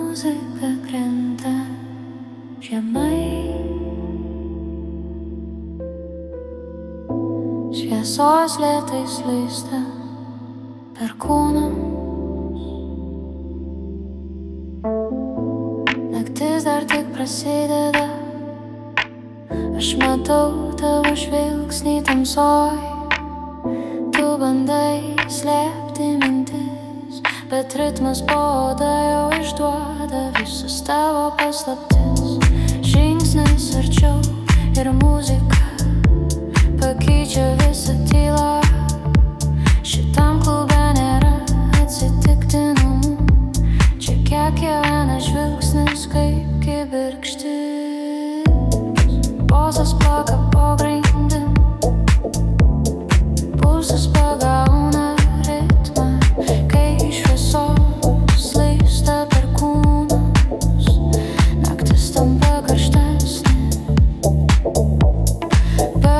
muzika krenta žemai. Šviesos lėtai slysta per kūną. Naktis dar tik prasideda. Aš matau tavo žvilgsnį tamsoj. Tu bandai slėpti mintis, bet ritmas po oda jau išduoda visas tavo paslaptis. Žingsnis arčiau ir muzika pakeičia visą tylą. Šitam klube nėra atsitiktinumų. Čia kiekvienas žvilgsnis kaip kibirkštis. Balsas plaka po grindim, pulsas pagauna ritmą, kai šviesos slysta per kūnus. Naktis tampa karštesnė,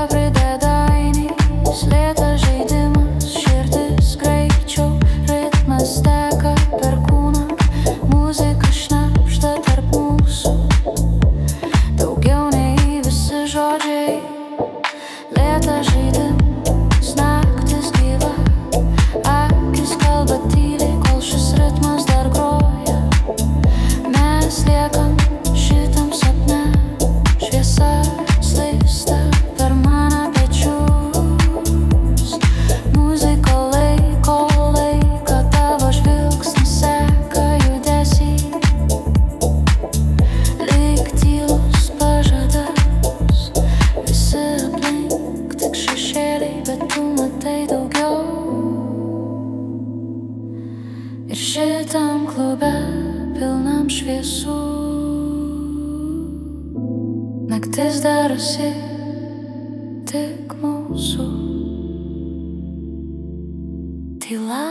prideda ainys, lėtas žaidimas, širdis greičiau, ritmas teka per kūną, muzika šnabžda tarp mūsų, daugiau nei visi žodžiai. Lėtas žaidimas, naktis gyva, akis kalba tyliai, kol šis ritmas dar groja. Mes liekam šitam sapne, šviesa slysta per mano pečius. Muzika laiko laiką, tavo žvilgsnis seka judesį, lyg tylus pažadas. Visi aplink tik šešėliai, bet tu matai daugiau. Ir šitam klube pilnam šviesų naktis darosi tik mūsų tyla.